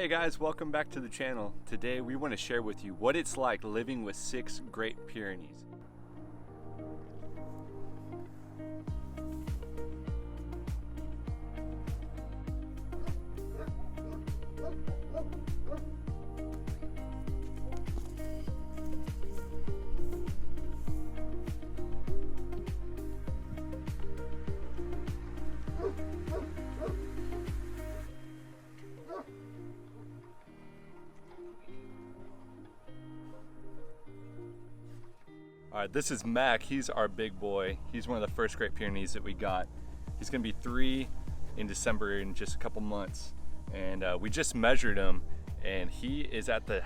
Hey guys, welcome back to the channel. Today we want to share with you what it's like living with 6 Great Pyrenees. All right, this is Mack. He's our big boy. He's one of the first Great Pyrenees that we got. He's gonna be 3 in December in just a couple months. And we just measured him and he is at the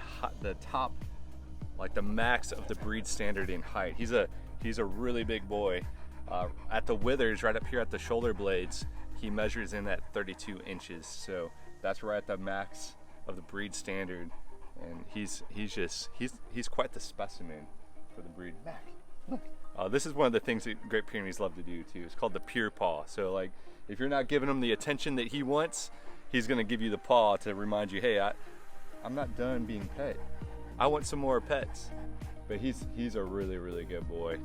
top, like the max of the breed standard in height. He's a really big boy. At the withers, right up here at the shoulder blades, he measures in at 32 inches. So that's right at the max of the breed standard. And he's quite the specimen for the breed. Mack, look. This is one of the things that Great Pyrenees love to do too. It's called the peer paw. So like, if you're not giving him the attention that he wants, he's gonna give you the paw to remind you, hey, I'm not done being pet. I want some more pets. But he's a really, really good boy.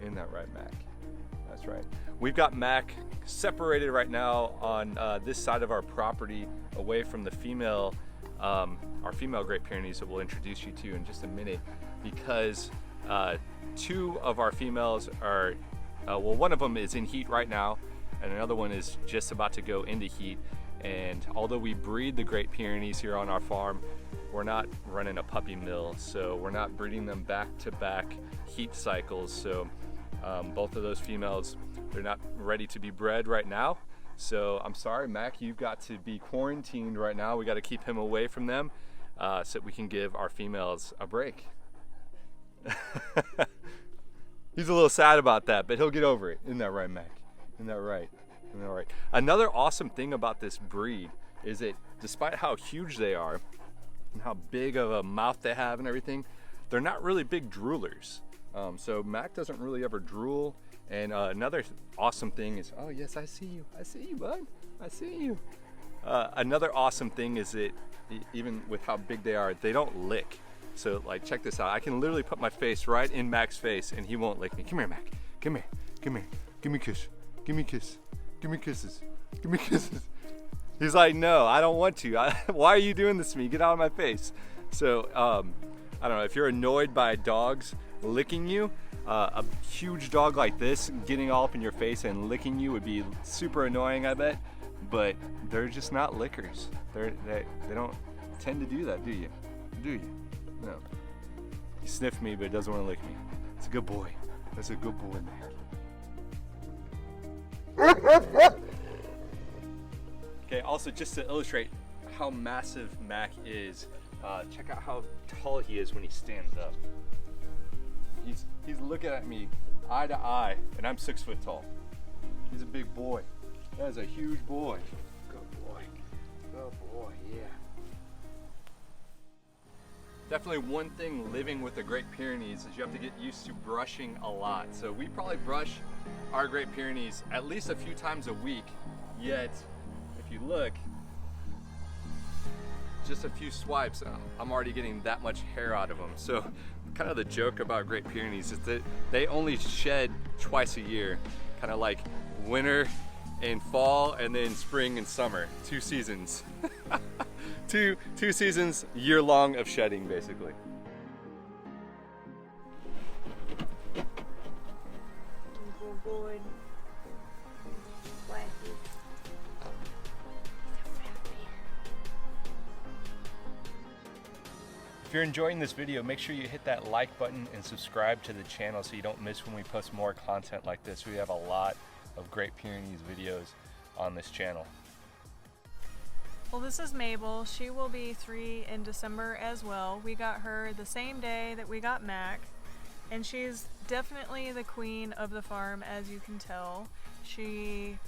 Isn't that right, Mack? That's right. We've got Mack separated right now on this side of our property, away from the female, our female Great Pyrenees that we'll introduce you to in just a minute, because 2 of our females are, well, one of them is in heat right now, and another one is just about to go into heat. And although we breed the Great Pyrenees here on our farm, we're not running a puppy mill, so we're not breeding them back-to-back heat cycles. So both of those females, they're not ready to be bred right now. So I'm sorry, Mack, you've got to be quarantined right now. We got to keep him away from them so that we can give our females a break. He's a little sad about that, but he'll get over it. Isn't that right, Mack? Isn't that right? Isn't that right? Another awesome thing about this breed is that despite how huge they are and how big of a mouth they have and everything, they're not really big droolers. So Mack doesn't really ever drool. And another awesome thing is, oh yes, I see you, bud, I see you. Another awesome thing is that even with how big they are, they don't lick. So like, check this out. I can literally put my face right in Mack's face and he won't lick me. Come here, Mack, come here, come here, give me a kiss, give me a kiss, give me kisses, give me kisses. He's like, no, I don't want to. Why are you doing this to me? Get out of my face. So I don't know, if you're annoyed by dogs licking you, a huge dog like this getting all up in your face and licking you would be super annoying, I bet. But they're just not lickers. They don't tend to do that, do you? Do you? No. He sniffed me, but doesn't want to lick me. It's a good boy. That's a good boy, Mack. Okay, also just to illustrate how massive Mack is, check out how tall he is when he stands up. He's looking at me eye to eye, and I'm 6 foot tall. He's a big boy. That is a huge boy. Good boy. Good boy, yeah. Definitely one thing living with the Great Pyrenees is you have to get used to brushing a lot. So we probably brush our Great Pyrenees at least a few times a week, yet if you look, just a few swipes, I'm already getting that much hair out of them. So kind of the joke about Great Pyrenees is that they only shed twice a year, kind of like winter and fall, and then spring and summer, 2 seasons. two seasons, year long of shedding, basically. If you're enjoying this video, make sure you hit that like button and subscribe to the channel so you don't miss when we post more content like this. We have a lot of Great Pyrenees videos on this channel. Well, this is Mabel. She will be 3 in December as well. We got her the same day that we got Mack, and she's definitely the queen of the farm, as you can tell. She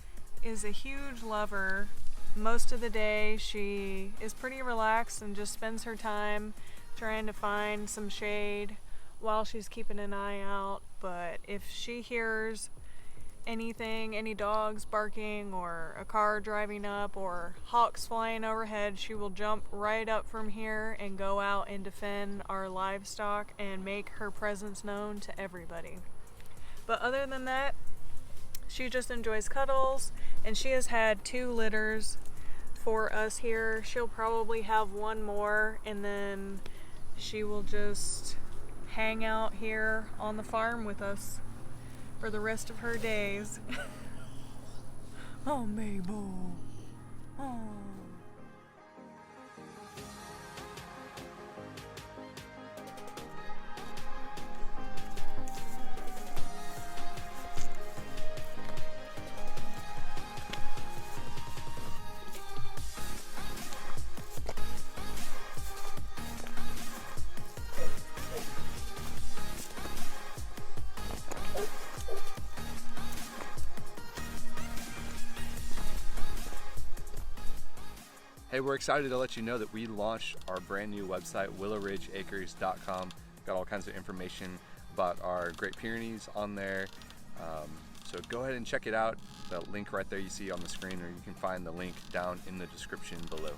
is a huge lover. Most of the day she is pretty relaxed and just spends her time trying to find some shade while she's keeping an eye out. But if she hears anything, any dogs barking or a car driving up or hawks flying overhead, she will jump right up from here and go out and defend our livestock and make her presence known to everybody. But other than that, she just enjoys cuddles, and she has had 2 litters for us here. She'll probably have 1 more, and then she will just hang out here on the farm with us for the rest of her days. Oh, Mabel. Oh. Hey, we're excited to let you know that we launched our brand new website, willowridgeacres.com. Got all kinds of information about our Great Pyrenees on there. So go ahead and check it out. The link right there you see on the screen, or you can find the link down in the description below.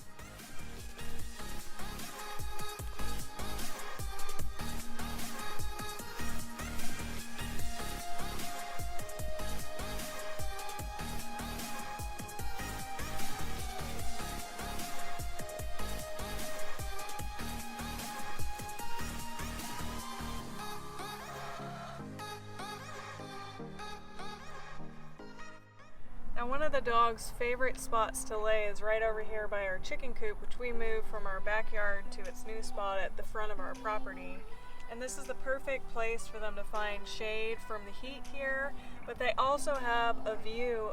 Now, one of the dog's favorite spots to lay is right over here by our chicken coop, which we moved from our backyard to its new spot at the front of our property. And this is the perfect place for them to find shade from the heat here, but they also have a view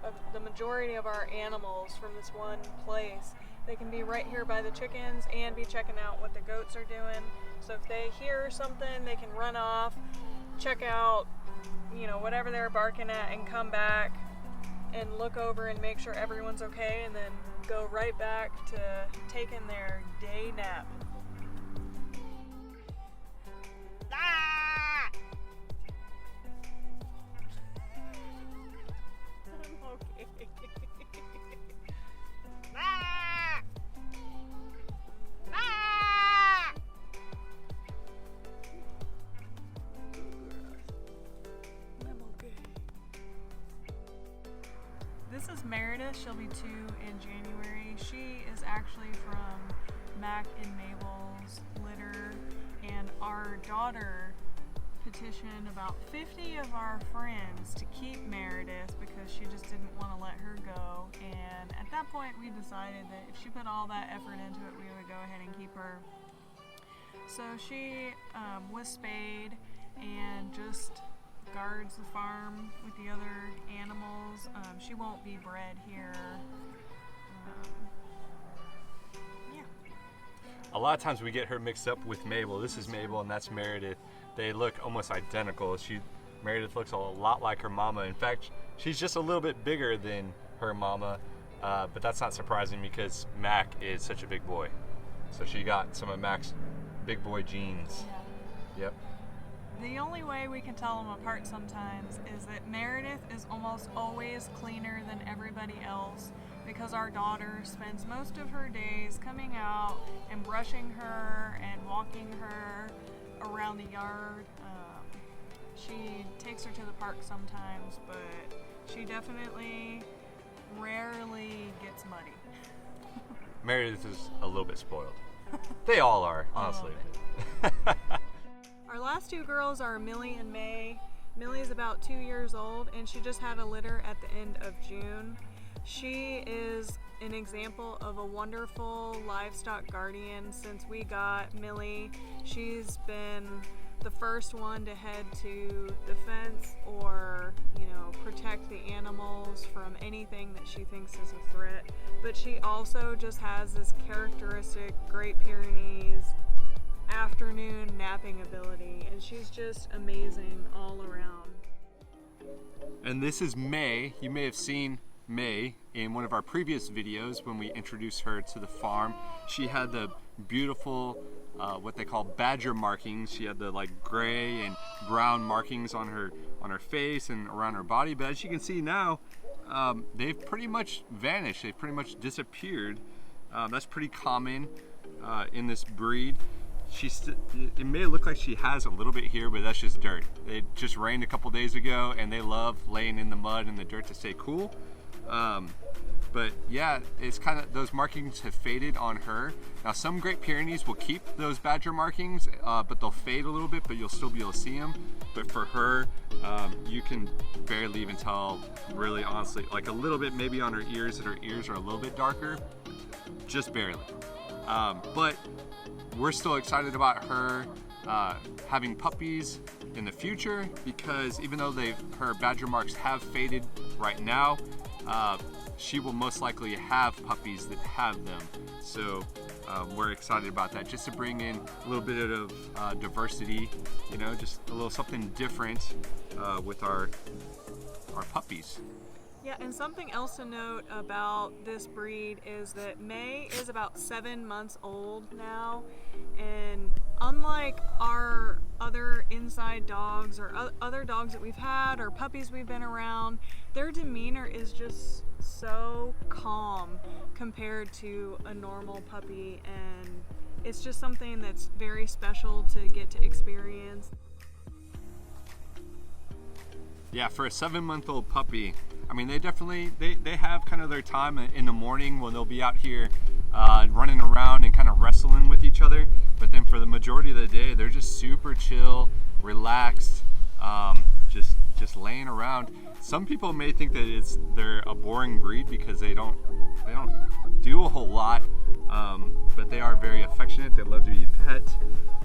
of the majority of our animals from this one place. They can be right here by the chickens and be checking out what the goats are doing. So if they hear something, they can run off, check out, whatever they're barking at, and come back and look over and make sure everyone's okay, and then go right back to taking their day nap. Ah! I'm okay. Ah! Ah! I'm okay. This is Meredith. She'll be 2 in January. She is actually from Mack and Mabel's litter, and our daughter petitioned about 50 of our friends to keep Meredith because she just didn't want to let her go. And at that point, we decided that if she put all that effort into it, we would go ahead and keep her. So she was spayed and just guards the farm with the other animals. She won't be bred here. Yeah. A lot of times we get her mixed up with Mabel. This is Mabel and that's Meredith. They look almost identical. Meredith looks a lot like her mama. In fact, she's just a little bit bigger than her mama, but that's not surprising because Mack is such a big boy. So she got some of Mack's big boy genes. Yeah. Yep. The only way we can tell them apart sometimes is that Meredith is almost always cleaner than everybody else because our daughter spends most of her days coming out and brushing her and walking her around the yard. She takes her to the park sometimes, but she definitely rarely gets muddy. Meredith is a little bit spoiled. They all are, honestly. Our last 2 girls are Millie and Mae. Millie is about 2 years old, and she just had a litter at the end of June. She is an example of a wonderful livestock guardian. Since we got Millie, she's been the first one to head to the fence or, protect the animals from anything that she thinks is a threat. But she also just has this characteristic Great Pyrenees afternoon napping ability, and she's just amazing all around. And this is Mae. You may have seen Mae in one of our previous videos when we introduced her to the farm. She had the beautiful what they call badger markings. She had the like gray and brown markings on her face and around her body, but as you can see now, they've pretty much vanished. They've pretty much disappeared. That's pretty common in this breed. It may look like she has a little bit here, but that's just dirt. It just rained a couple days ago, and they love laying in the mud and the dirt to stay cool. But yeah, it's kind of, those markings have faded on her. Now some Great Pyrenees will keep those badger markings, but they'll fade a little bit, but you'll still be able to see them. But for her, you can barely even tell, really honestly, like a little bit maybe on her ears, that her ears are a little bit darker, just barely. But we're still excited about her having puppies in the future, because even though her badger marks have faded right now, she will most likely have puppies that have them. So we're excited about that, just to bring in a little bit of diversity, you know, just a little something different with our puppies. Yeah, and something else to note about this breed is that Mae is about 7 months old now, and unlike our other inside dogs or other dogs that we've had or puppies we've been around, their demeanor is just so calm compared to a normal puppy, and it's just something that's very special to get to experience. Yeah, for a 7-month-old puppy, I mean, they definitely, they have kind of their time in the morning when they'll be out here running around and kind of wrestling with each other. But then for the majority of the day, they're just super chill, relaxed, just laying around. Some people may think that they're a boring breed because they don't do a whole lot, but they are very affectionate. They love to be pet,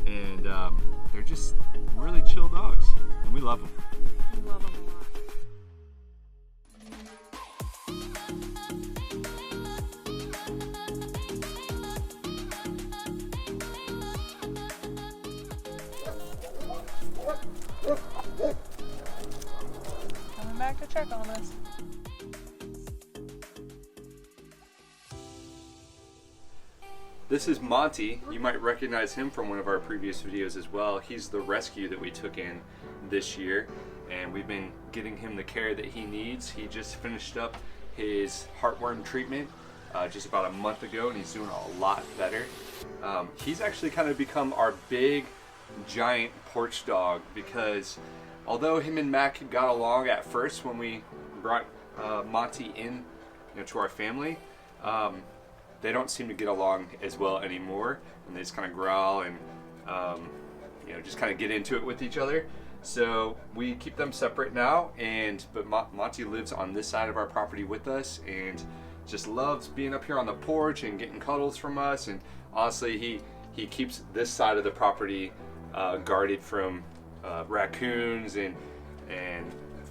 and they're just really chill dogs, and we love them. We love them a lot. Coming back to check on us. This is Monty. You might recognize him from one of our previous videos as well. He's the rescue that we took in this year, and we've been getting him the care that he needs. He just finished up his heartworm treatment just about a month ago, and he's doing a lot better. He's actually kind of become our big, giant porch dog, because although him and Mack got along at first when we brought Monty in, to our family, they don't seem to get along as well anymore, and they just kind of growl and just kind of get into it with each other. So we keep them separate now, but Monty lives on this side of our property with us and just loves being up here on the porch and getting cuddles from us. And honestly, he keeps this side of the property guarded from raccoons and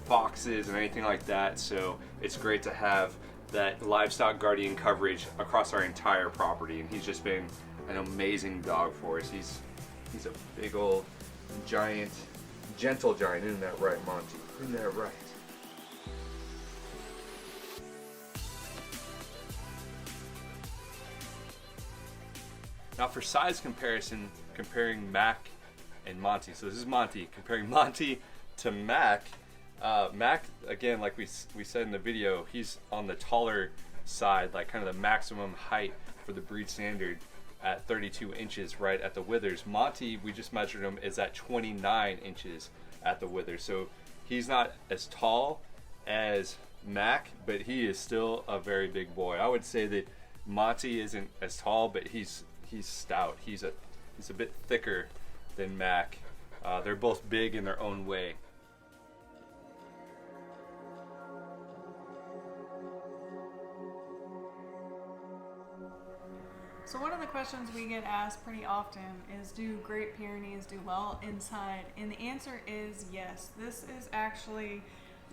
foxes and anything like that. So it's great to have that livestock guardian coverage across our entire property, and he's just been an amazing dog for us. He's a big old giant, gentle giant. Isn't that right, Monty? Isn't that right? Now for size comparison, comparing Mack and Monty. So this is Monty, comparing Monty to Mack. Mack, again, like we said in the video, he's on the taller side, like kind of the maximum height for the breed standard at 32 inches right at the withers. Monty, we just measured him, is at 29 inches at the withers. So he's not as tall as Mack, but he is still a very big boy. I would say that Monty isn't as tall, but he's stout. He's a bit thicker than Mack. They're both big in their own way. So one of the questions we get asked pretty often is, do Great Pyrenees do well inside? And the answer is yes. This is actually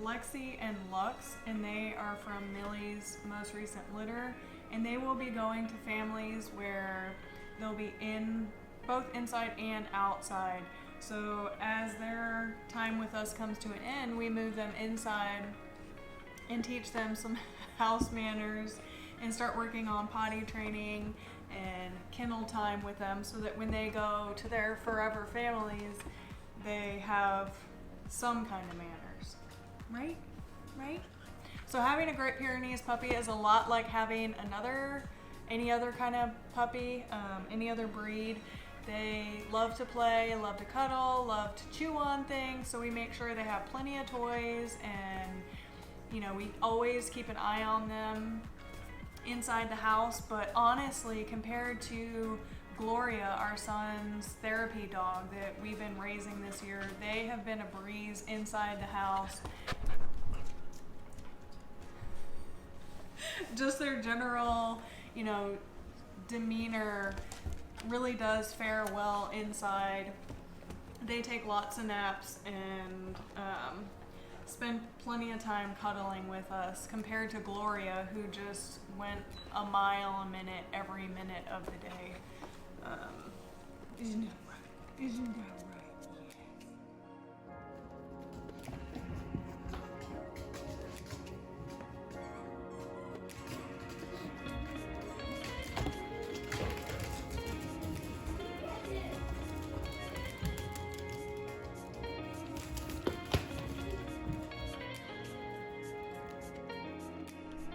Lexi and Lux, and they are from Millie's most recent litter, and they will be going to families where they'll be both inside and outside. So as their time with us comes to an end, we move them inside and teach them some house manners and start working on potty training and kennel time with them so that when they go to their forever families, they have some kind of manners. Right? Right? So having a Great Pyrenees puppy is a lot like having any other kind of puppy, any other breed. They love to play, love to cuddle, love to chew on things, so we make sure they have plenty of toys, and you know, we always keep an eye on them inside the house. But honestly, compared to Gloria, our son's therapy dog that we've been raising this year, they have been a breeze inside the house. Just their general, you know, demeanor really does fare well inside. They take lots of naps and spend plenty of time cuddling with us, compared to Gloria, who just went a mile a minute every minute of the day. Isn't that right? Isn't that right?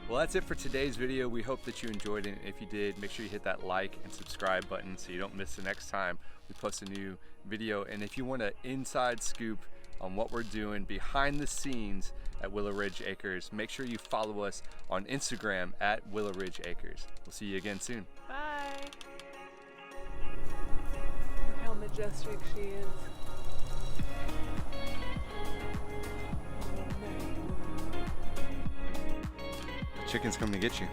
Well, that's it for today's video. We hope that you enjoyed it. If you did, make sure you hit that like and subscribe button so you don't miss the next time we post a new video. And if you want an inside scoop on what we're doing behind the scenes at Willow Ridge Acres, make sure you follow us on Instagram at Willow Ridge Acres. We'll see you again soon. Bye. Look how majestic she is. Chicken's coming to get you.